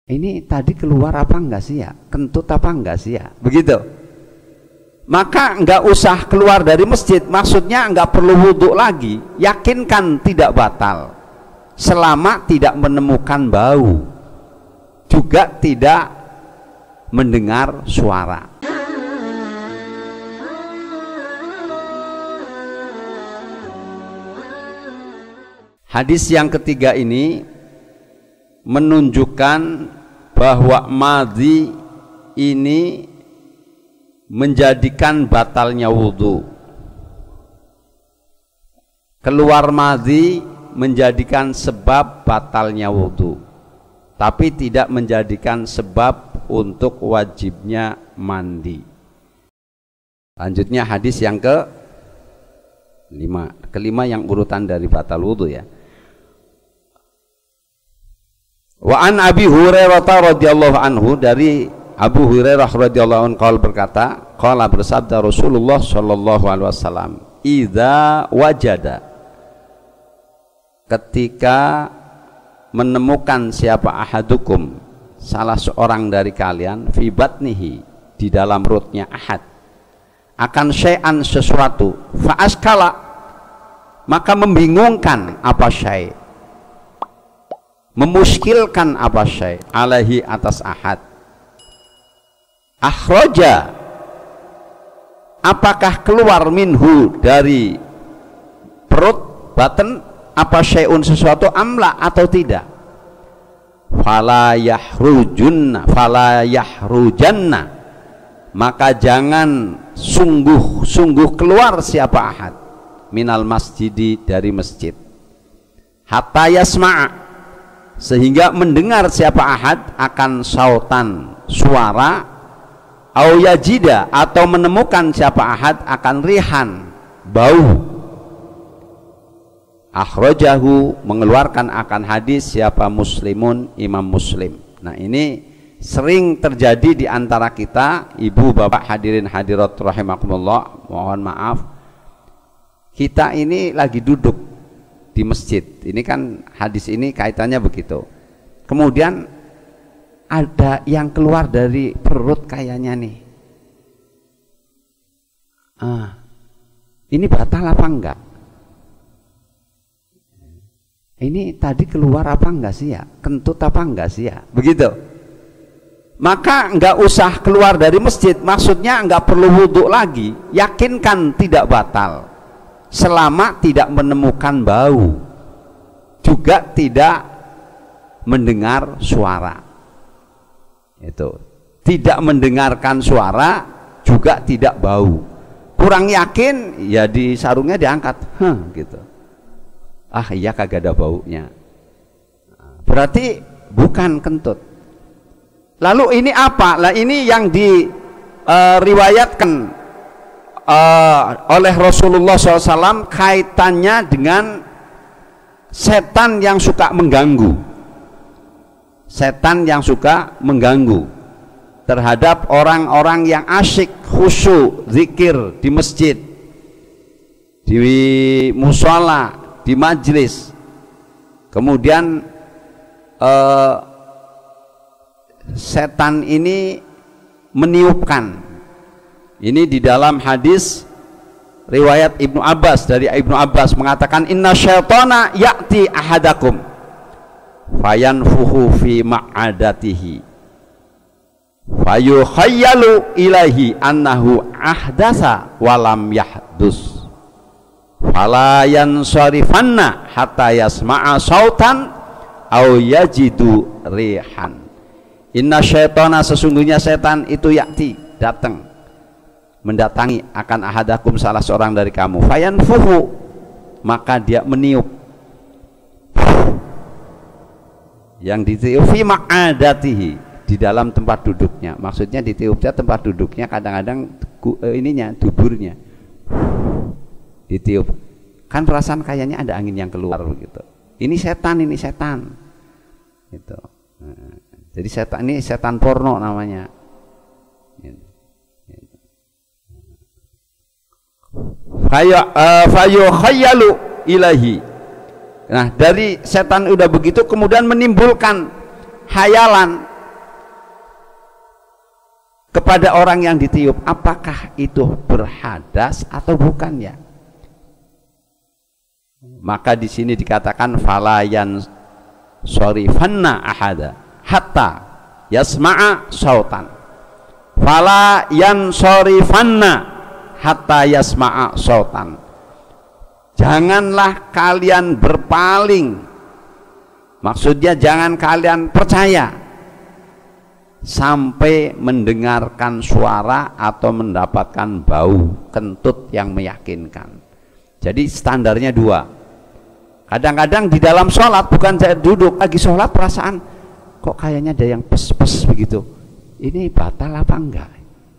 ini tadi keluar apa enggak sih ya, kentut apa enggak sih ya, begitu. Maka enggak usah keluar dari masjid, maksudnya enggak perlu wudhu lagi, yakinkan tidak batal selama tidak menemukan bau, juga tidak mendengar suara. Hadis yang ketiga ini menunjukkan bahwa madhi ini menjadikan batalnya wudhu. Keluar madhi menjadikan sebab batalnya wudhu, tapi tidak menjadikan sebab untuk wajibnya mandi. Lanjutnya hadis yang kelima yang urutan dari batal wudhu ya. Wa an Abi Hurairah radhiyallahu anhu, dari Abu Hurairah radhiyallahu anhu berkata, qala bersabda Rasulullah sallallahu alaihi wasallam, idza wajada, ketika menemukan siapa ahadukum, salah seorang dari kalian, fi batnihi, di dalam perutnya ahad, akan syai'an sesuatu, fa askala, maka membingungkan apa syai', memuskilkan apa syai', alaihi atas ahad, akhraja, apakah keluar minhu dari perut batin apa syai'un sesuatu, amla atau tidak, fala yahrujanna, maka jangan sungguh-sungguh keluar siapa ahad, minal masjidi, dari masjid, hatta yasma'a, sehingga mendengar siapa ahad akan sautan, suara, au yajida, atau menemukan siapa ahad akan rihan, bau. Akhrajahu, mengeluarkan akan hadis siapa Muslimun, Imam Muslim. Nah, ini sering terjadi di antara kita, ibu bapak hadirin hadirat rahimakumullah, mohon maaf, kita ini lagi duduk di masjid, ini kan hadis ini kaitannya begitu, kemudian ada yang keluar dari perut kayaknya nih, ini batal apa enggak, ini tadi keluar apa enggak sih ya, kentut apa enggak sih ya, begitu. Maka enggak usah keluar dari masjid, maksudnya enggak perlu wudhu lagi, yakinkan tidak batal selama tidak menemukan bau, juga tidak mendengar suara. Itu tidak mendengarkan suara, juga tidak bau. Kurang yakin, ya di sarungnya diangkat, gitu. Ah iya, kagak ada baunya, berarti bukan kentut. Lalu ini apa? Lah ini yang diriwayatkan oleh Rasulullah SAW kaitannya dengan setan yang suka mengganggu, setan yang suka mengganggu terhadap orang-orang yang asyik khusyuk zikir di masjid, di musola, di majlis. Kemudian setan ini meniupkan. Ini di dalam hadis riwayat Ibnu Abbas, dari Ibnu Abbas mengatakan, inna syaitana ya'ti ahadakum fayanfuhu fi ma'adatihi fayukhayyalu ilaihi annahu ahdasa walam yahdus fala yansarifanna hatta yasma'a sautan au yajidu rihan. Inna syaitana, sesungguhnya setan itu ya'ti, datang, mendatangi akan ahadakum, salah seorang dari kamu, fayanfuhu, maka dia meniup, yang ditiup fi ma'adatihi, di dalam tempat duduknya, maksudnya ditiupnya tempat duduknya, kadang-kadang ininya, duburnya ditiup, kan perasaan kayaknya ada angin yang keluar begitu. Ini setan gitu. Jadi setan ini setan porno namanya. Fayukhayyalu ilahi. Nah, dari setan udah begitu kemudian menimbulkan hayalan, kepada orang yang ditiup, apakah itu berhadas atau bukan ya? Maka di sini dikatakan falayan sorifanna ahada hatta yasma'a sautan. Falayan sorifanna hatta yasma'a sautan. Janganlah kalian berpaling, maksudnya jangan kalian percaya sampai mendengarkan suara atau mendapatkan bau kentut yang meyakinkan. Jadi standarnya dua. Kadang-kadang di dalam sholat, bukan saya duduk lagi sholat perasaan kok kayaknya ada yang pes-pes begitu, ini batal apa enggak?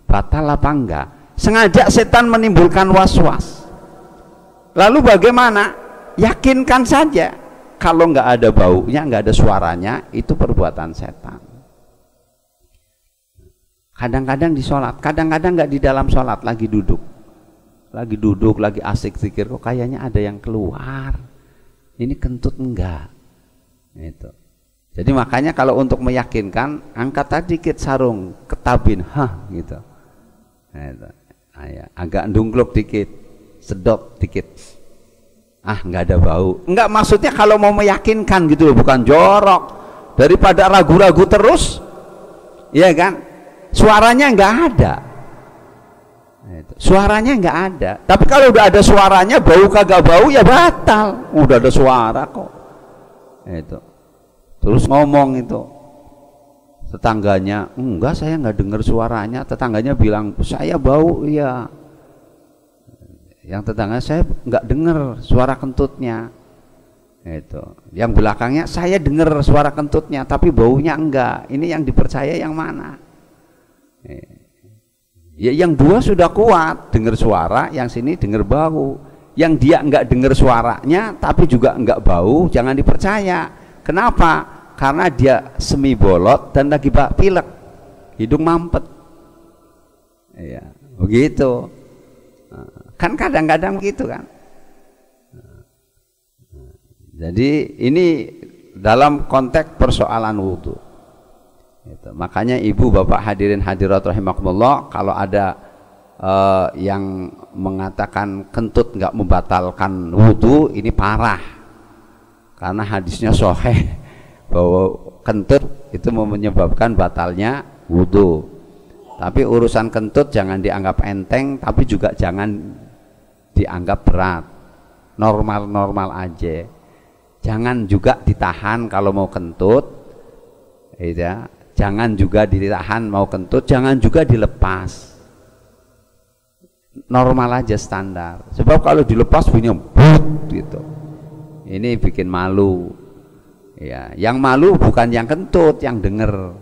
Batal apa enggak? Sengaja setan menimbulkan was-was. Lalu bagaimana? Yakinkan saja, kalau enggak ada baunya, enggak ada suaranya, itu perbuatan setan. Kadang-kadang di sholat, kadang-kadang nggak di dalam sholat, lagi duduk, lagi asik zikir, kok kayaknya ada yang keluar, ini kentut enggak? Itu. Jadi makanya kalau untuk meyakinkan, angkat dikit sarung, ketabin, gitu. Itu. Agak ndungkluk dikit, sedot dikit, nggak ada bau. Enggak, maksudnya kalau mau meyakinkan gitu loh, bukan jorok. Daripada ragu-ragu terus, ya kan? Suaranya nggak ada, suaranya nggak ada. Tapi kalau udah ada suaranya, bau kagak bau ya batal. Udah ada suara kok. Itu. Terus ngomong itu tetangganya, enggak, saya nggak dengar suaranya. Tetangganya bilang saya bau, iya. Yang tetangga, saya nggak dengar suara kentutnya. Itu. Yang belakangnya, saya dengar suara kentutnya, tapi baunya enggak. Ini yang dipercaya yang mana? Ya, yang dua sudah kuat, dengar suara, yang sini dengar bau. Yang dia enggak dengar suaranya tapi juga enggak bau, jangan dipercaya. Kenapa? Karena dia semi bolot dan lagi pilek, hidung mampet. Ya, begitu. Kan kadang-kadang begitu kan. Jadi ini dalam konteks persoalan wudhu. Gitu. Makanya ibu bapak hadirin hadirat rahimakumullah, kalau ada yang mengatakan kentut nggak membatalkan wudhu, ini parah, karena hadisnya sahih bahwa kentut itu menyebabkan batalnya wudhu. Tapi urusan kentut jangan dianggap enteng, tapi juga jangan dianggap berat, normal-normal aja. Jangan juga ditahan kalau mau kentut, ya. Jangan juga ditahan mau kentut, jangan juga dilepas. Normal aja, standar. Sebab kalau dilepas bunyinya gitu. Ini bikin malu. Ya, yang malu bukan yang kentut, yang denger.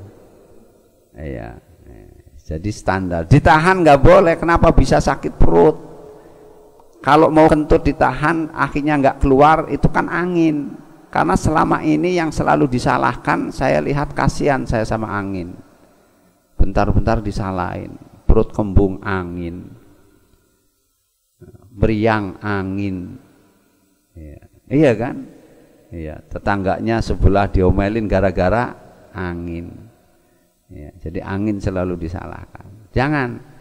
Ya. Jadi standar. Ditahan nggak boleh. Kenapa? Bisa sakit perut. Kalau mau kentut ditahan, akhirnya nggak keluar, itu kan angin. Karena selama ini yang selalu disalahkan, saya lihat kasihan saya sama angin. Bentar-bentar disalahin, perut kembung angin, meriang angin. Iya kan? Iya, tetangganya sebelah diomelin gara-gara angin. Ya, jadi angin selalu disalahkan. Jangan.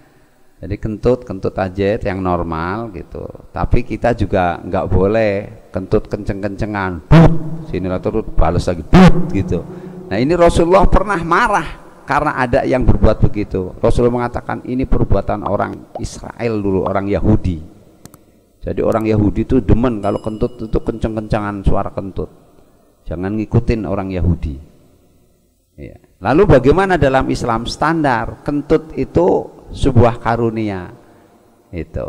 Jadi kentut aja yang normal gitu. Tapi kita juga nggak boleh kentut kenceng-kencengan, sini terus balas lagi gitu. Nah, ini Rasulullah pernah marah karena ada yang berbuat begitu. Rasulullah mengatakan ini perbuatan orang Israel dulu, orang Yahudi. Jadi orang Yahudi itu demen kalau kentut itu kenceng-kencengan suara kentut. Jangan ngikutin orang Yahudi. Ya. Lalu bagaimana dalam Islam? Standar kentut itu sebuah karunia itu.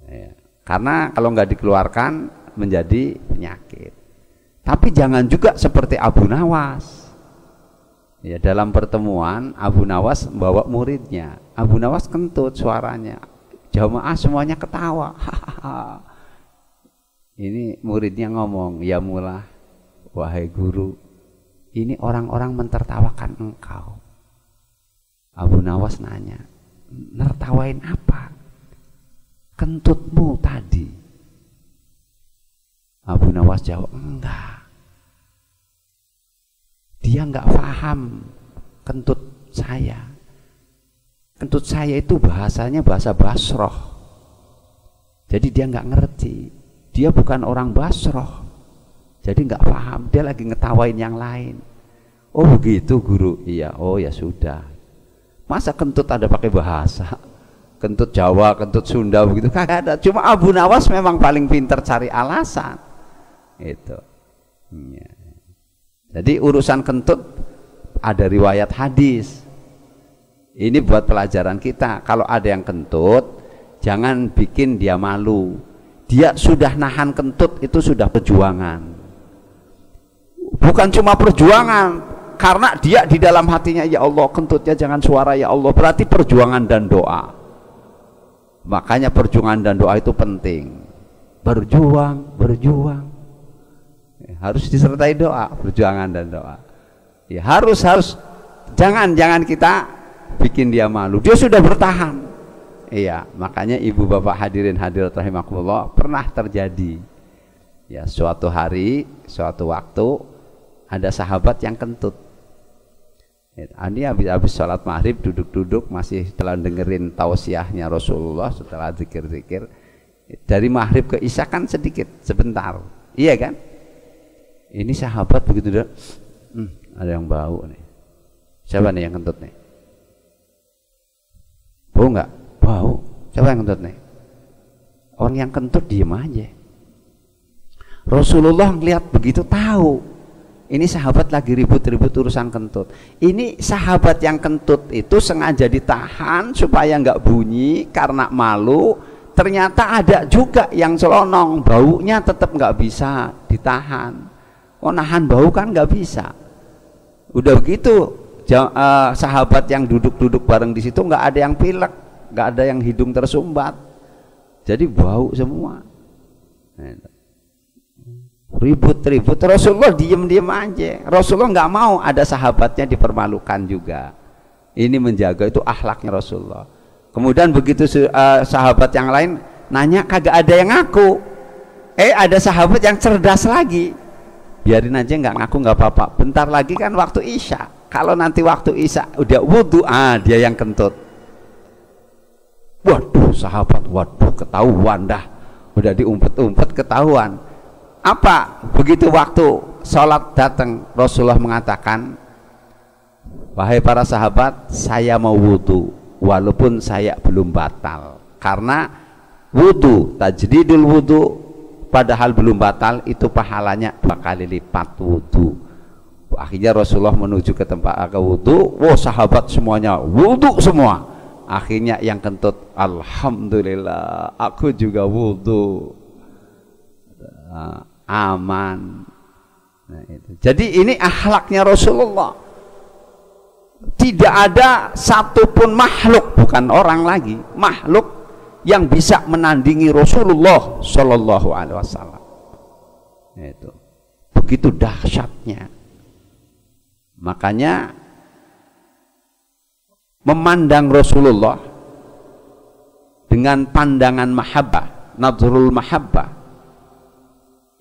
Ya. Karena kalau nggak dikeluarkan menjadi penyakit. Tapi jangan juga seperti Abu Nawas. Ya, dalam pertemuan Abu Nawas membawa muridnya. Abu Nawas kentut suaranya. Jamaah semuanya ketawa. Ini muridnya ngomong, ya Mullah, wahai guru, ini orang-orang mentertawakan engkau. Abu Nawas nanya, nertawain apa? Kentutmu tadi. Abu Nawas jawab, enggak. Dia enggak paham kentut saya. Kentut saya itu bahasanya bahasa Basroh. Jadi dia nggak ngerti. Dia bukan orang Basroh. Jadi nggak paham. Dia lagi ngetawain yang lain. Oh begitu guru. Iya. Oh ya sudah. Masa kentut ada pakai bahasa? Kentut Jawa, kentut Sunda begitu kagak ada. Cuma Abu Nawas memang paling pintar cari alasan. Itu. Ya. Jadi urusan kentut ada riwayat hadis. Ini buat pelajaran kita. Kalau ada yang kentut, jangan bikin dia malu. Dia sudah nahan kentut, itu sudah perjuangan. Bukan cuma perjuangan, karena dia di dalam hatinya, ya Allah kentutnya jangan suara ya Allah. Berarti perjuangan dan doa. Makanya perjuangan dan doa itu penting. Berjuang, berjuang. Harus disertai doa, perjuangan dan doa. Ya, harus jangan kita bikin dia malu. Dia sudah bertahan. Iya, makanya ibu bapak hadirin hadirat rahimakumullah, pernah terjadi. Ya, suatu hari, suatu waktu ada sahabat yang kentut. Ini habis sholat maghrib duduk-duduk masih setelah dengerin tausiahnya Rasulullah, setelah zikir-zikir. Dari maghrib ke isya kan sedikit, sebentar. Iya kan? Ini sahabat begitu dah. Ada yang bau nih. Siapa nih yang kentut nih? Bau nggak? Bau. Siapa yang kentut nih? Orang yang kentut diem aja. Rasulullah ngeliat begitu tahu. Ini sahabat lagi ribut-ribut urusan kentut. Ini sahabat yang kentut itu sengaja ditahan supaya nggak bunyi karena malu. Ternyata ada juga yang selonong, baunya tetap nggak bisa ditahan. Oh, nahan bau kan nggak bisa. Udah begitu, sahabat yang duduk-duduk bareng di situ nggak ada yang pilek, nggak ada yang hidung tersumbat. Jadi bau semua. Ribut-ribut, Rasulullah diem-diem aja. Rasulullah nggak mau ada sahabatnya dipermalukan juga. Ini menjaga, itu akhlaknya Rasulullah. Kemudian begitu sahabat yang lain nanya, kagak ada yang ngaku. Ada sahabat yang cerdas lagi. Biarin aja nggak ngaku nggak apa-apa. Bentar lagi kan waktu isya. Kalau nanti waktu isya udah wudhu, dia yang kentut. Waduh sahabat, waduh ketahuan dah. Udah diumpet-umpet ketahuan. Apa? Begitu waktu sholat datang, Rasulullah mengatakan, wahai para sahabat, saya mau wudhu walaupun saya belum batal. Karena wudhu, tajdidul wudhu, padahal belum batal, itu pahalanya 2 kali lipat wudhu. Akhirnya Rasulullah menuju ke tempat wudhu. Wah, sahabat semuanya wudhu semua. Akhirnya yang kentut, alhamdulillah aku juga wudhu. Aman. Nah, itu. Jadi ini akhlaknya Rasulullah. Tidak ada satupun makhluk, bukan orang lagi, makhluk yang bisa menandingi Rasulullah Shallallahu Alaihi Wasallam. Itu begitu dahsyatnya. Makanya memandang Rasulullah dengan pandangan mahabbah, nadhrul mahabbah,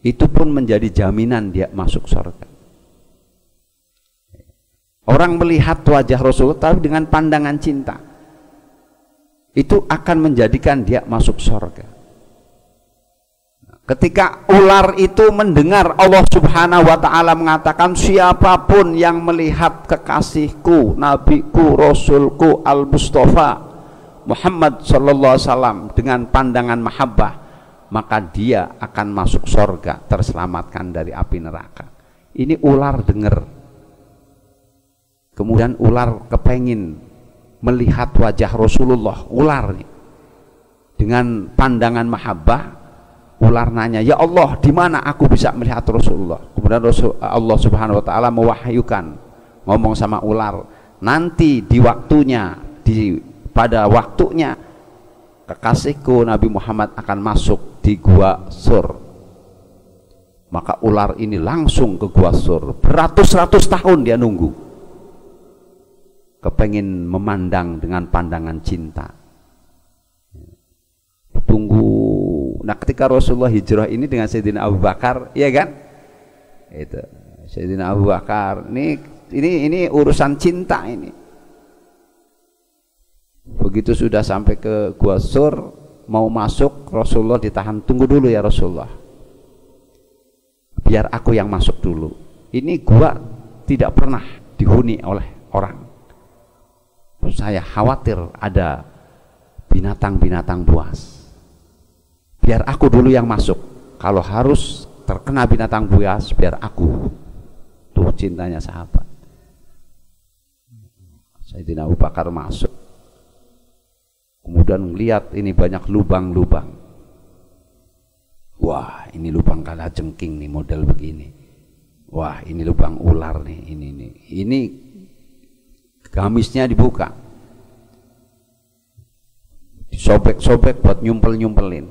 itu pun menjadi jaminan dia masuk surga. Orang melihat wajah Rasulullah tapi dengan pandangan cinta, itu akan menjadikan dia masuk surga. Ketika ular itu mendengar Allah Subhanahu wa ta'ala mengatakan, siapapun yang melihat kekasihku, nabiku, rasulku, al-Mustafa Muhammad sallallahu alaihi wasallam dengan pandangan mahabbah, maka dia akan masuk surga, terselamatkan dari api neraka. Ini ular dengar. Kemudian ular kepengin melihat wajah Rasulullah. Ular nih, dengan pandangan mahabbah, ular nanya, ya Allah, di mana aku bisa melihat Rasulullah? Kemudian Allah Subhanahu wa ta'ala mewahyukan, ngomong sama ular, nanti di waktunya, pada waktunya kekasihku Nabi Muhammad akan masuk di gua Sur. Maka ular ini langsung ke gua Sur. Beratus-ratus tahun dia nunggu, kepengin memandang dengan pandangan cinta. Tunggu. Nah, ketika Rasulullah hijrah ini dengan Sayyidina Abu Bakar, iya kan? Itu Sayyidina Abu Bakar. Ini urusan cinta ini. Begitu sudah sampai ke Gua Sur, mau masuk, Rasulullah ditahan. Tunggu dulu ya Rasulullah, biar aku yang masuk dulu. Ini gua tidak pernah dihuni oleh orang. Saya khawatir ada binatang-binatang buas. Biar aku dulu yang masuk. Kalau harus terkena binatang buas, biar aku. Tuh cintanya sahabat. Sayyidina Abu Bakar masuk, kemudian melihat ini banyak lubang-lubang. Wah, ini lubang kalajengking nih, model begini. Wah, ini lubang ular nih, ini gamisnya dibuka, disobek-sobek buat nyumpel-nyumpelin.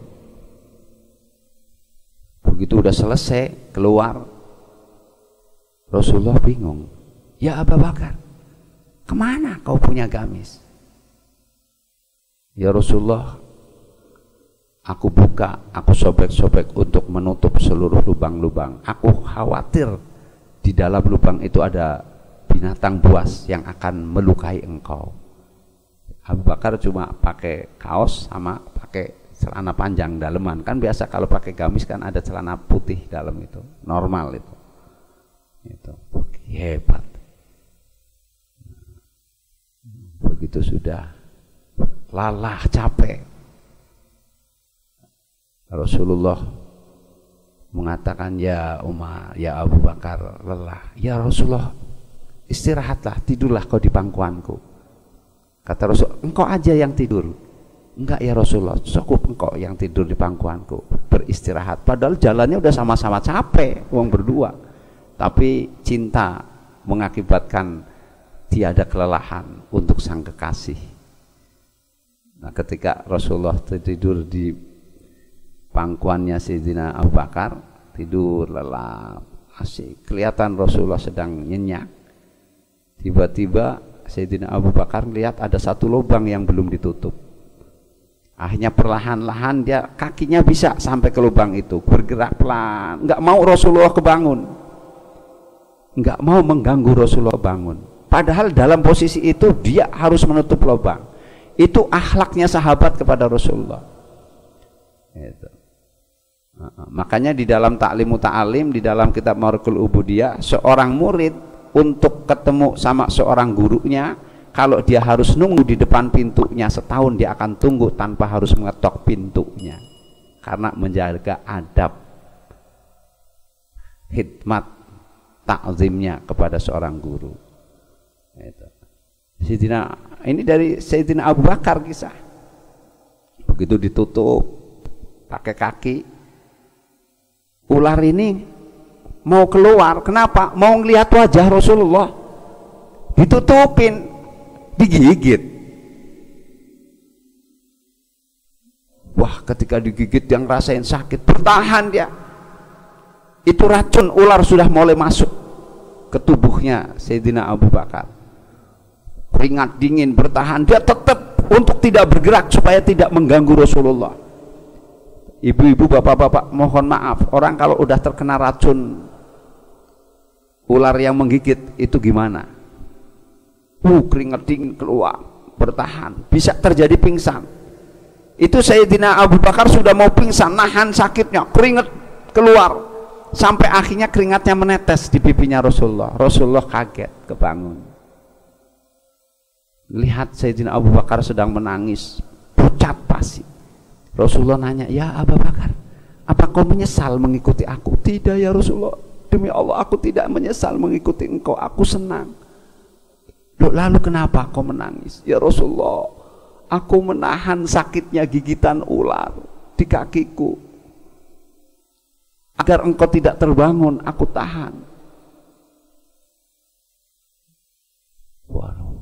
Begitu udah selesai keluar, Rasulullah bingung. Ya Abu Bakar, kemana kau punya gamis? Ya Rasulullah, aku buka, aku sobek-sobek untuk menutup seluruh lubang-lubang. Aku khawatir di dalam lubang itu ada binatang buas yang akan melukai engkau. Abu Bakar cuma pakai kaos sama pakai celana panjang daleman. Kan biasa kalau pakai gamis kan ada celana putih dalam itu, normal itu. Itu hebat. Begitu sudah lelah, capek, Rasulullah mengatakan, ya Umar, ya Abu Bakar, lelah. Ya Rasulullah, istirahatlah, tidurlah kau di pangkuanku. Kata Rasul, engkau aja yang tidur. Enggak ya Rasulullah, cukup engkau yang tidur di pangkuanku, beristirahat. Padahal jalannya udah sama-sama capek, uang berdua. Tapi cinta mengakibatkan tiada kelelahan untuk sang kekasih. Nah, ketika Rasulullah tidur di pangkuannya Sayyidina Abu Bakar, tidur lelap, asik. Kelihatan Rasulullah sedang nyenyak. Tiba-tiba Sayyidina Abu Bakar lihat ada satu lubang yang belum ditutup. Akhirnya perlahan-lahan dia kakinya bisa sampai ke lubang itu, bergerak pelan. Nggak mau Rasulullah kebangun, nggak mau mengganggu Rasulullah bangun. Padahal dalam posisi itu dia harus menutup lubang. Itu akhlaknya sahabat kepada Rasulullah. Itu. Makanya di dalam Ta'limu Ta'alim, di dalam kitab Marqul Ubudiyah, seorang murid untuk ketemu sama seorang gurunya, kalau dia harus nunggu di depan pintunya setahun, dia akan tunggu tanpa harus mengetok pintunya, karena menjaga adab khidmat ta'zimnya kepada seorang guru. Itu. Ini dari Sayyidina Abu Bakar kisah. Begitu ditutup pakai kaki, ular ini mau keluar. Kenapa? Mau ngelihat wajah Rasulullah. Ditutupin, digigit. Wah, ketika digigit yang rasain sakit, bertahan dia. Itu racun ular sudah mulai masuk ke tubuhnya Sayyidina Abu Bakar. Keringat dingin, bertahan, dia tetap untuk tidak bergerak supaya tidak mengganggu Rasulullah. Ibu-ibu, bapak-bapak, mohon maaf, orang kalau udah terkena racun ular yang menggigit itu gimana? Keringat dingin keluar, bertahan, bisa terjadi pingsan. Itu Sayyidina Abu Bakar sudah mau pingsan, nahan sakitnya, keringat keluar, sampai akhirnya keringatnya menetes di pipinya Rasulullah. Rasulullah kaget, kebangun. Lihat Sayyidina Abu Bakar sedang menangis, pucat pasi. Rasulullah nanya, ya Abu Bakar, apa kau menyesal mengikuti aku? Tidak ya Rasulullah, demi Allah aku tidak menyesal mengikuti engkau, aku senang. Lalu kenapa kau menangis? Ya Rasulullah, aku menahan sakitnya gigitan ular di kakiku, agar engkau tidak terbangun, aku tahan. Waduh.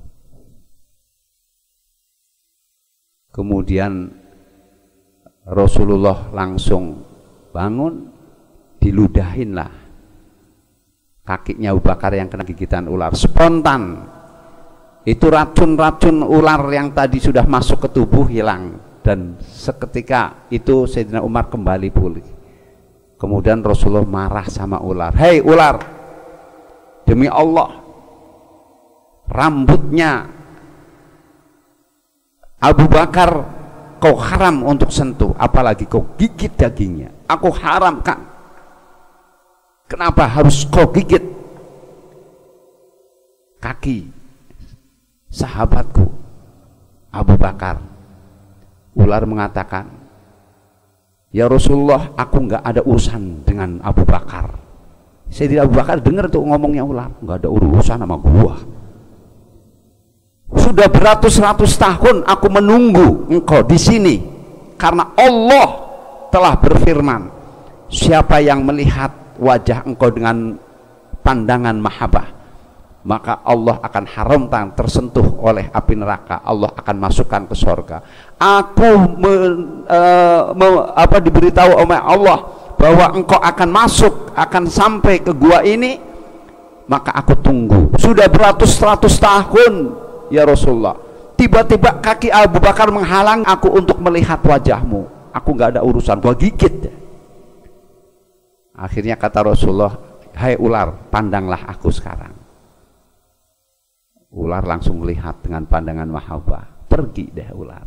Kemudian Rasulullah langsung bangun, diludahinlah kakinya Abu Bakar yang kena gigitan ular. Spontan itu racun-racun ular yang tadi sudah masuk ke tubuh hilang, dan seketika itu Sayyidina Umar kembali pulih. Kemudian Rasulullah marah sama ular, hei ular, demi Allah, rambutnya Abu Bakar kau haram untuk sentuh, apalagi kau gigit dagingnya. Aku haramkan. Kenapa harus kau gigit kaki sahabatku Abu Bakar? Ular mengatakan, ya Rasulullah, aku nggak ada urusan dengan Abu Bakar. Sayyidina Abu Bakar dengar tuh ngomongnya ular, nggak ada urusan sama gua. Sudah beratus-ratus tahun aku menunggu engkau di sini, karena Allah telah berfirman, siapa yang melihat wajah engkau dengan pandangan mahabbah, maka Allah akan haramkan tersentuh oleh api neraka, Allah akan masukkan ke surga. Aku diberitahu oleh Allah bahwa engkau akan masuk, akan sampai ke gua ini, maka aku tunggu. Sudah beratus-ratus tahun ya Rasulullah, tiba-tiba kaki Abu Bakar menghalang aku untuk melihat wajahmu. Aku nggak ada urusan, gua gigit. Akhirnya kata Rasulullah, hai ular, pandanglah aku sekarang. Ular langsung melihat dengan pandangan mahabbah, pergi deh ular.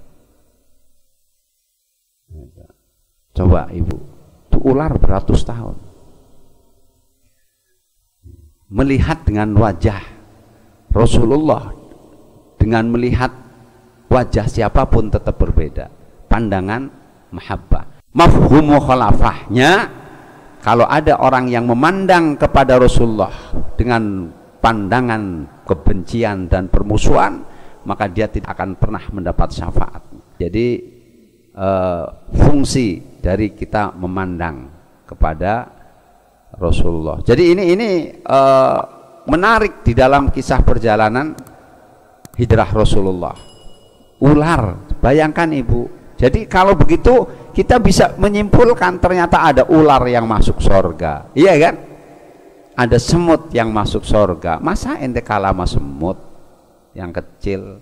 Coba ibu, itu ular beratus tahun melihat dengan wajah Rasulullah, dengan melihat wajah siapapun tetap berbeda, pandangan mahabbah. Mafhum mukhalafahnya, kalau ada orang yang memandang kepada Rasulullah dengan pandangan kebencian dan permusuhan, maka dia tidak akan pernah mendapat syafaat. Jadi fungsi dari kita memandang kepada Rasulullah. Jadi ini menarik di dalam kisah perjalanan hijrah Rasulullah. Ular, bayangkan ibu. Jadi kalau begitu kita bisa menyimpulkan ternyata ada ular yang masuk surga, iya kan? Ada semut yang masuk surga. Masa ente kalah sama semut yang kecil?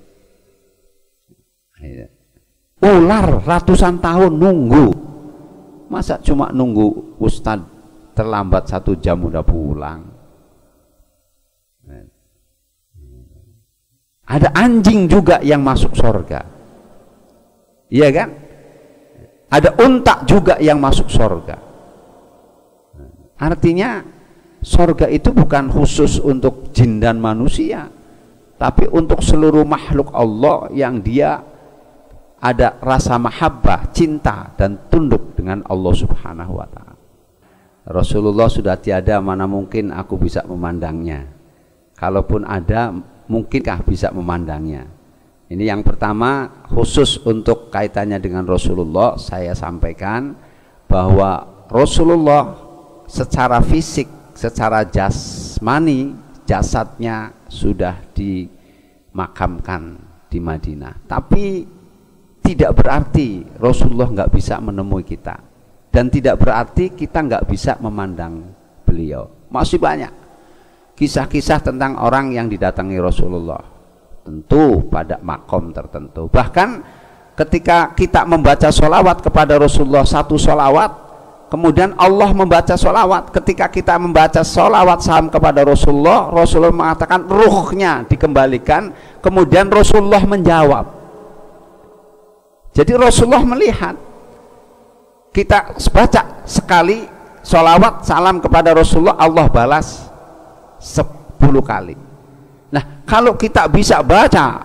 Ular ratusan tahun nunggu. Masa cuma nunggu Ustadz terlambat 1 jam udah pulang? Ada anjing juga yang masuk surga, iya kan? Ada unta juga yang masuk surga. Artinya surga itu bukan khusus untuk jin dan manusia, tapi untuk seluruh makhluk Allah yang dia ada rasa mahabbah, cinta dan tunduk dengan Allah Subhanahu wa ta'ala. Rasulullah sudah tiada, mana mungkin aku bisa memandangnya. Kalaupun ada, mungkinkah bisa memandangnya? Ini yang pertama, khusus untuk kaitannya dengan Rasulullah, saya sampaikan bahwa Rasulullah secara fisik, secara jasmani, jasadnya sudah dimakamkan di Madinah. Tapi tidak berarti Rasulullah nggak bisa menemui kita, dan tidak berarti kita nggak bisa memandang beliau. Masih banyak kisah-kisah tentang orang yang didatangi Rasulullah, tentu pada makom tertentu. Bahkan ketika kita membaca sholawat kepada Rasulullah, satu sholawat, kemudian Allah membaca sholawat. Ketika kita membaca sholawat salam kepada Rasulullah, Rasulullah mengatakan ruhnya dikembalikan, kemudian Rasulullah menjawab. Jadi Rasulullah melihat kita baca sekali sholawat salam kepada Rasulullah, Allah balas 10 kali. Nah, kalau kita bisa baca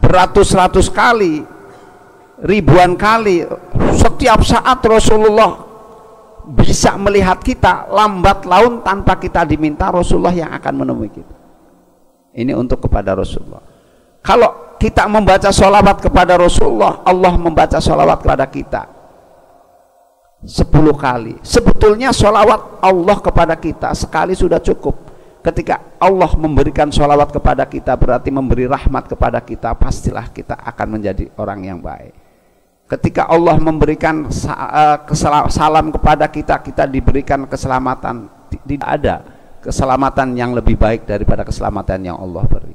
beratus-ratus kali, ribuan kali, setiap saat Rasulullah bisa melihat kita, lambat laun tanpa kita diminta, Rasulullah yang akan menemui kita. Ini untuk kepada Rasulullah. Kalau kita membaca sholawat kepada Rasulullah, Allah membaca sholawat kepada kita 10 kali. Sebetulnya sholawat Allah kepada kita sekali sudah cukup. Ketika Allah memberikan sholawat kepada kita, berarti memberi rahmat kepada kita, pastilah kita akan menjadi orang yang baik. Ketika Allah memberikan salam kepada kita, kita diberikan keselamatan. Tidak ada keselamatan yang lebih baik daripada keselamatan yang Allah beri.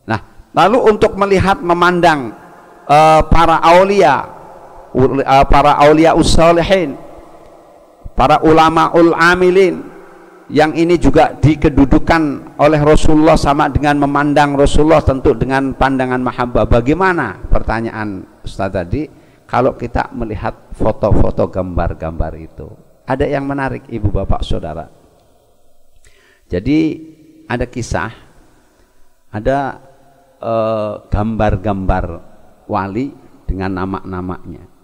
Nah, lalu untuk melihat, memandang para aulia ussalihin, para ulama ul amilin, yang ini juga dikedudukan oleh Rasulullah sama dengan memandang Rasulullah, tentu dengan pandangan mahabbah. Bagaimana pertanyaan Ustaz tadi kalau kita melihat foto-foto gambar-gambar itu? Ada yang menarik ibu bapak saudara. Jadi ada kisah, ada gambar-gambar wali dengan nama-namanya.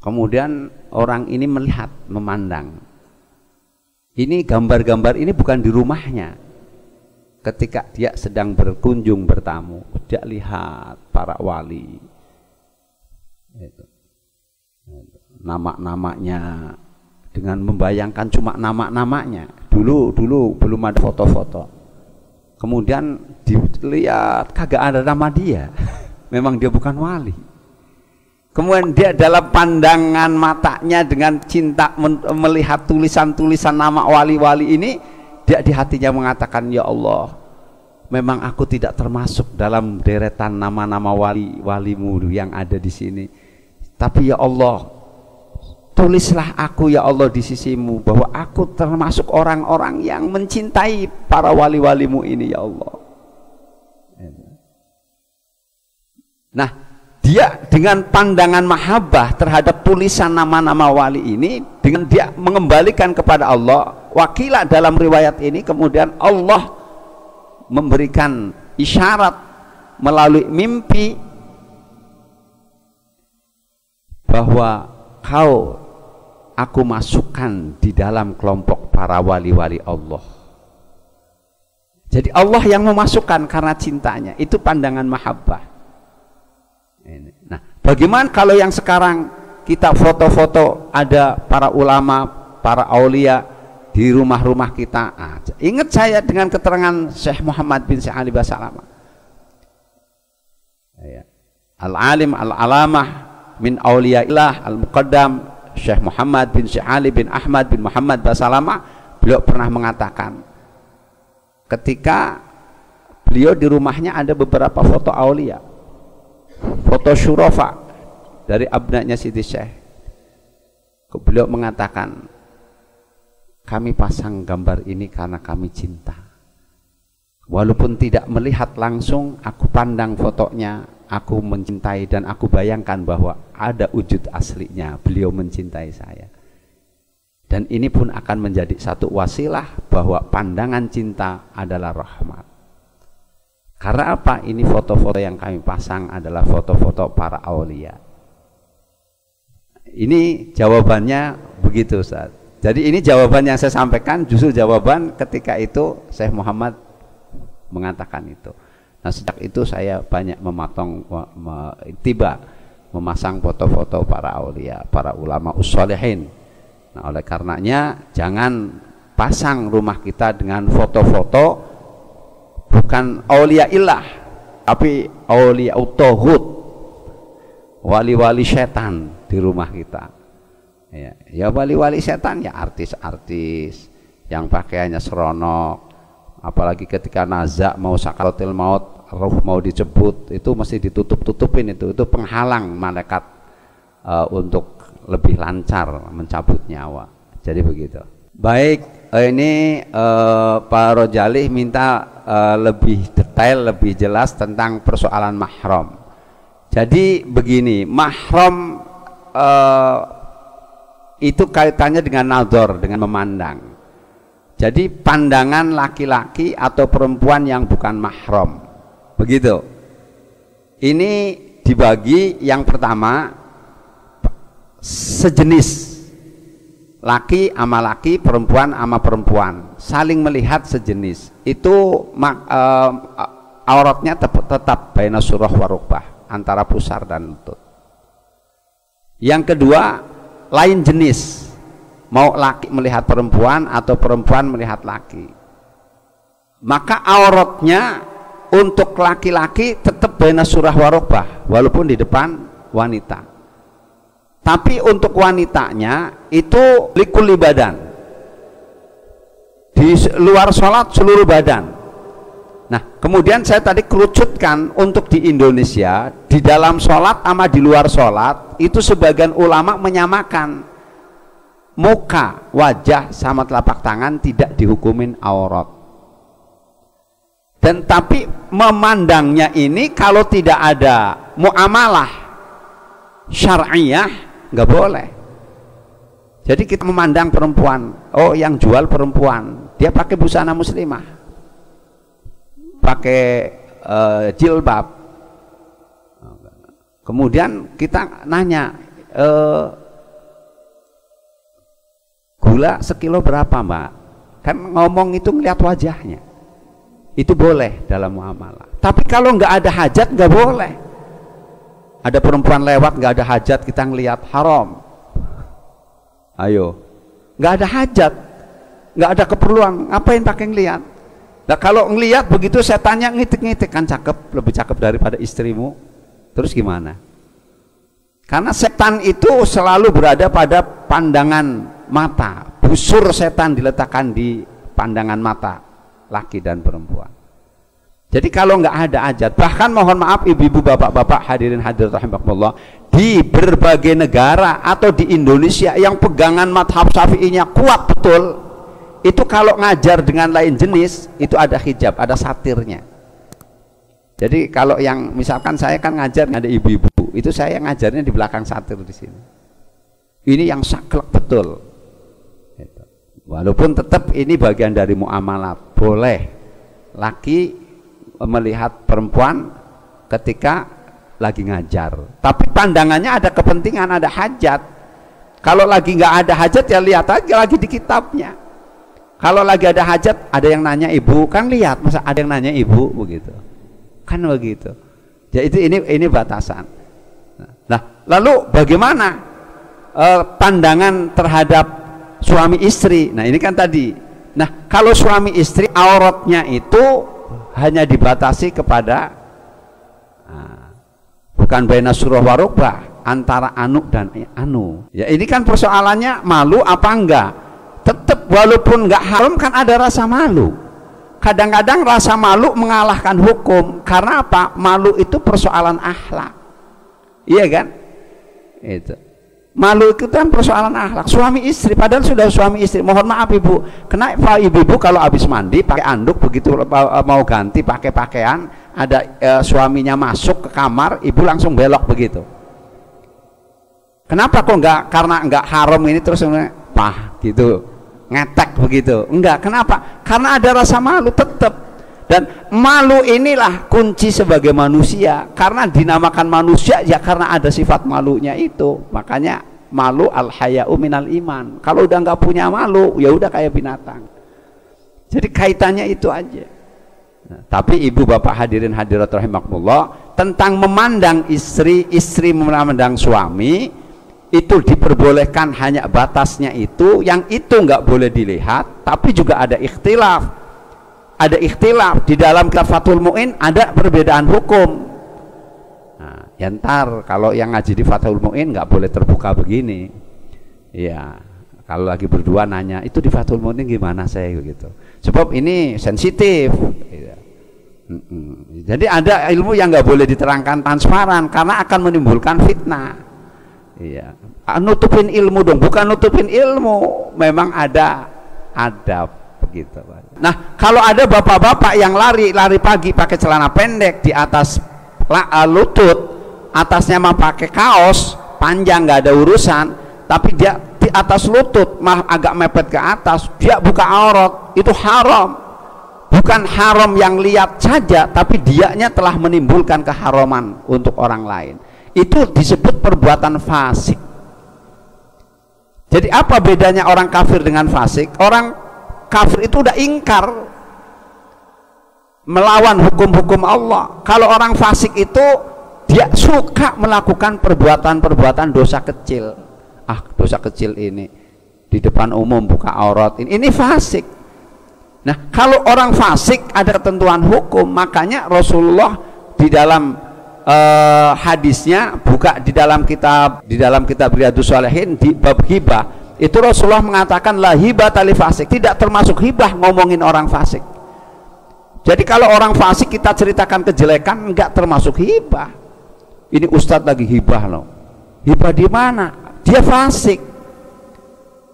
Kemudian orang ini melihat, memandang. Ini gambar-gambar ini bukan di rumahnya. Ketika dia sedang berkunjung bertamu, dia lihat para wali. Nama-namanya, dengan membayangkan cuma nama-namanya. Dulu belum ada foto-foto. Kemudian dilihat kagak ada nama dia. Memang dia bukan wali. Kemudian dia dalam pandangan matanya dengan cinta melihat tulisan-tulisan nama wali-wali ini, dia di hatinya mengatakan, ya Allah, memang aku tidak termasuk dalam deretan nama-nama wali-walimu yang ada di sini. Tapi ya Allah, tulislah aku ya Allah di sisimu, bahwa aku termasuk orang-orang yang mencintai para wali-walimu ini ya Allah. Nah, dia dengan pandangan mahabbah terhadap tulisan nama-nama wali ini, dengan dia mengembalikan kepada Allah. Wakilah dalam riwayat ini kemudian Allah memberikan isyarat melalui mimpi bahwa aku masukkan di dalam kelompok para wali-wali Allah. Jadi Allah yang memasukkan karena cintanya. Itu pandangan mahabbah. Nah, bagaimana kalau yang sekarang kita foto-foto ada para ulama, para aulia di rumah-rumah kita? Ingat saya dengan keterangan Syekh Muhammad bin Syekh Ali Basalamah, al-alim al-alamah min auliyaillah al-muqaddam Syekh Muhammad bin Syekh Ali bin Ahmad bin Muhammad Basalamah. Beliau pernah mengatakan, ketika beliau di rumahnya ada beberapa foto aulia, foto syurafa dari abnanya Siti Syekh. Beliau mengatakan, kami pasang gambar ini karena kami cinta. Walaupun tidak melihat langsung, aku pandang fotonya, aku mencintai, dan aku bayangkan bahwa ada wujud aslinya, beliau mencintai saya. Dan ini pun akan menjadi satu wasilah bahwa pandangan cinta adalah rahmat. Karena apa? Ini foto-foto yang kami pasang adalah foto-foto para aulia. Ini jawabannya begitu, Ustaz. Jadi ini jawaban yang saya sampaikan, justru jawaban ketika itu Syekh Muhammad mengatakan itu. Nah, sejak itu saya banyak memasang foto-foto para aulia, para ulama usholihin. Nah, oleh karenanya jangan pasang rumah kita dengan foto-foto bukan aulia ilah, tapi aulia utohud, wali-wali setan di rumah kita. Ya wali-wali setan ya artis-artis yang pakaiannya seronok, apalagi ketika nazak mau sakaratul maut, ruh mau dijemput, itu mesti ditutup-tutupin, itu penghalang malaikat untuk lebih lancar mencabut nyawa. Jadi begitu. Baik, ini Pak Rojali minta lebih detail, lebih jelas tentang persoalan mahram. Jadi begini, mahram itu kaitannya dengan nadhar, dengan memandang. Jadi pandangan laki-laki atau perempuan yang bukan mahram, begitu. Ini dibagi, yang pertama sejenis, laki sama laki, perempuan sama perempuan, saling melihat sejenis. Itu auratnya tetap baina surah wa rukbah, antara pusar dan lutut. Yang kedua, lain jenis, mau laki melihat perempuan atau perempuan melihat laki, maka auratnya untuk laki-laki tetap baina surah wa rukbah walaupun di depan wanita. Tapi untuk wanitanya itu likulli badan, di luar sholat seluruh badan. Nah, kemudian saya tadi kerucutkan untuk di Indonesia, di dalam sholat sama di luar sholat itu sebagian ulama menyamakan. muka, wajah sama telapak tangan tidak dihukumin aurat. Dan tapi memandangnya ini kalau tidak ada muamalah syar'iyah nggak boleh. Jadi kita memandang perempuan, oh yang jual perempuan, dia pakai busana muslimah, pakai jilbab. Kemudian kita nanya, gula sekilo berapa mbak? Kan ngomong itu ngeliat wajahnya, itu boleh dalam muamalah. Tapi kalau nggak ada hajat nggak boleh. Ada perempuan lewat nggak ada hajat kita ngeliat, haram. Ayo, nggak ada hajat, nggak ada keperluan, ngapain pakai ngeliat? Nah kalau ngeliat begitu saya tanya ngitik-ngitik, kan cakep, lebih cakep daripada istrimu, terus gimana? Karena setan itu selalu berada pada pandangan mata, busur setan diletakkan di pandangan mata laki dan perempuan. Jadi kalau nggak ada hajat, bahkan mohon maaf ibu-ibu, bapak-bapak, hadirin hadirat rahimakumullah, di berbagai negara atau di Indonesia yang pegangan madhab syafi'inya kuat betul, itu kalau ngajar dengan lain jenis itu ada hijab, ada satirnya. Jadi kalau yang misalkan saya kan ngajar ada ibu-ibu, itu saya ngajarnya di belakang satir di sini. Ini yang saklek betul. Walaupun tetap ini bagian dari muamalah, boleh laki melihat perempuan ketika lagi ngajar, tapi pandangannya ada kepentingan, ada hajat. Kalau lagi nggak ada hajat ya lihat aja lagi di kitabnya. Kalau lagi ada hajat, ada yang nanya ibu, kan lihat, masa ada yang nanya ibu begitu, kan begitu. Ya itu ini batasan. Nah lalu bagaimana pandangan terhadap suami istri? Nah ini kan tadi. Nah kalau suami istri auratnya itu hanya dibatasi kepada bukan baina surah warukbah, antara anu dan anu. Ya ini kan persoalannya malu apa enggak. Tetap walaupun enggak haram kan ada rasa malu. Kadang-kadang rasa malu mengalahkan hukum. Karena apa? Malu itu persoalan akhlak. Iya kan? Itu. Malu itu kan persoalan akhlak. Suami istri, padahal sudah suami istri. Mohon maaf ibu, kenapa ibu-ibu kalau habis mandi pakai anduk, begitu mau ganti pakai pakaian, ada suaminya masuk ke kamar, ibu langsung belok begitu. Kenapa kok enggak? Karena enggak haram ini terus pah gitu, ngetek begitu. Enggak, kenapa? Karena ada rasa malu tetap. Dan malu inilah kunci sebagai manusia, karena dinamakan manusia ya karena ada sifat malunya itu. Makanya malu al-haya'u minal iman. Kalau udah nggak punya malu ya udah kayak binatang. Jadi kaitannya itu aja. Nah, tapi ibu bapak hadirin hadirat rahimakumullah, tentang memandang istri, istri memandang suami itu diperbolehkan, hanya batasnya itu, yang itu nggak boleh dilihat. Tapi juga ada ikhtilaf. Ada ikhtilaf di dalam kitab Fathul Mu'in, ada perbedaan hukum. Nah, ya ntar kalau yang ngaji di Fathul Mu'in nggak boleh terbuka begini. Iya, kalau lagi berdua nanya itu di Fathul Mu'in gimana saya begitu. Sebab ini sensitif. Iya. Jadi ada ilmu yang nggak boleh diterangkan transparan karena akan menimbulkan fitnah. Iya, nutupin ilmu dong, bukan nutupin ilmu. Memang ada adab. Gitu. Nah kalau ada bapak-bapak yang lari pagi pakai celana pendek di atas lutut, atasnya mah pakai kaos panjang nggak ada urusan, tapi dia di atas lutut mah agak mepet ke atas, dia buka aurat, itu haram. Bukan haram yang lihat saja, tapi dianya telah menimbulkan keharaman untuk orang lain. Itu disebut perbuatan fasik. Jadi apa bedanya orang kafir dengan fasik? Orang kafir itu udah ingkar, melawan hukum-hukum Allah. Kalau orang fasik itu dia suka melakukan perbuatan-perbuatan dosa kecil. Dosa kecil ini di depan umum buka aurat, ini fasik. Nah kalau orang fasik ada ketentuan hukum. Makanya Rasulullah di dalam hadisnya, buka di dalam kitab Riyadhus Shalihin di bab hibah, itu Rasulullah mengatakan la hibata li fasik, tidak termasuk hibah ngomongin orang fasik. Jadi kalau orang fasik kita ceritakan kejelekan, enggak termasuk hibah. Ini ustadz lagi hibah loh. Hibah di mana? Dia fasik.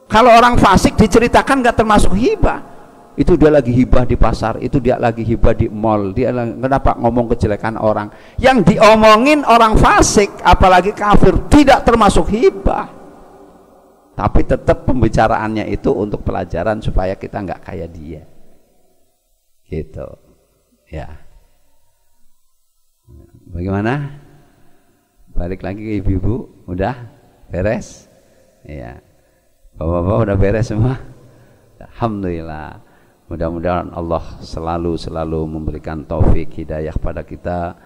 Kalau orang fasik diceritakan nggak termasuk hibah. Itu dia lagi hibah di pasar, itu dia lagi hibah di mall, dia kenapa ngomong kejelekan orang. Yang diomongin orang fasik, apalagi kafir, tidak termasuk hibah. Tapi tetap pembicaraannya itu untuk pelajaran supaya kita nggak kayak dia. Gitu. Ya. Bagaimana? Balik lagi ke ibu-ibu, udah beres? Iya. Bapak-bapak udah beres semua? Alhamdulillah. Mudah-mudahan Allah selalu memberikan taufik hidayah kepada kita.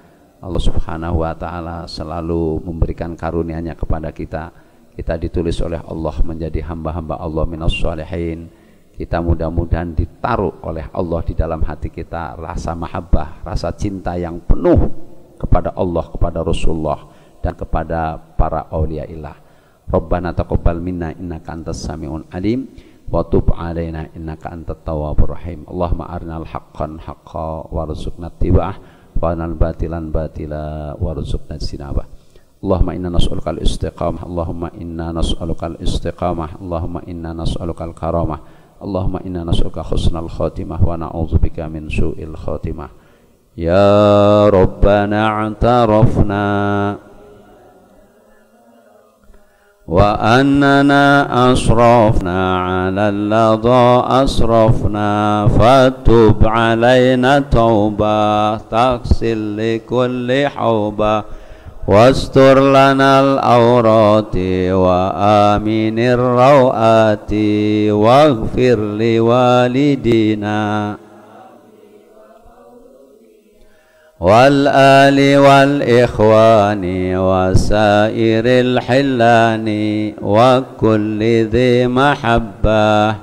Allah Subhanahu wa taala selalu memberikan karunia-Nya kepada kita. Kita ditulis oleh Allah menjadi hamba-hamba Allah minas shalihin. Kita mudah-mudahan ditaruh oleh Allah di dalam hati kita rasa mahabbah, rasa cinta yang penuh kepada Allah, kepada Rasulullah, dan kepada para auliaillah. Rabbana taqabbal minna innaka antas samiun alim wa tub alaina innaka antat tawwabur rahim. Allahumma arinal haqqan haqqan warzuqna ittiba'ah wa arinal batilan batila warzuqna ijtinabah. Allahumma inna nas'aluka al-istiqamah, Allahumma inna nas'aluka al-istiqamah, Allahumma inna nas'aluka al-karamah, Allahumma inna nas'aluka husnal khatimah wa na'udzubika min su'il khatimah. Ya Rabbana a'tarafna wa annana asrafna ala alladha asrafna fatub alaina tauba taksil li kulli hauba wastur lanal awrati wa aminir rawati waghfir li walidina wal ali wal ikhwani wa sairil hillani wa kulli dhi mahabbah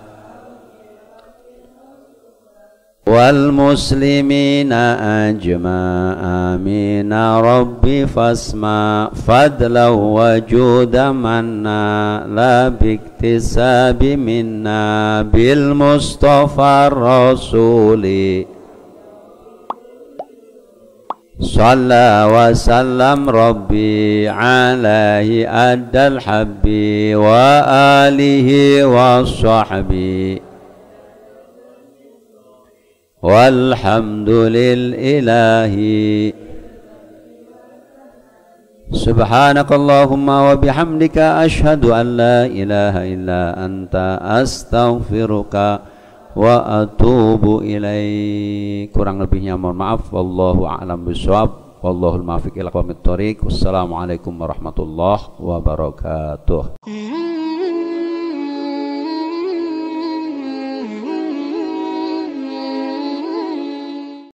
wal muslimina ajma amina rabbi fasma fadla wa juda manna la biktisabi minna bil mustafa rasuli Shalla wa sallam Rabbi alaihi addal habbi wa alihi wa sahbi walhamdulillahi subhanakallahumma wa bihamdika ashhadu an la ilaha illa anta astaghfiruka wa atubu ilaik. Kurang lebihnya mohon maaf. Wallahu a'lam bishawab. Wallahul muwaffiq ila aqwamit thoriq. Wassalamualaikum warahmatullahi wabarakatuh.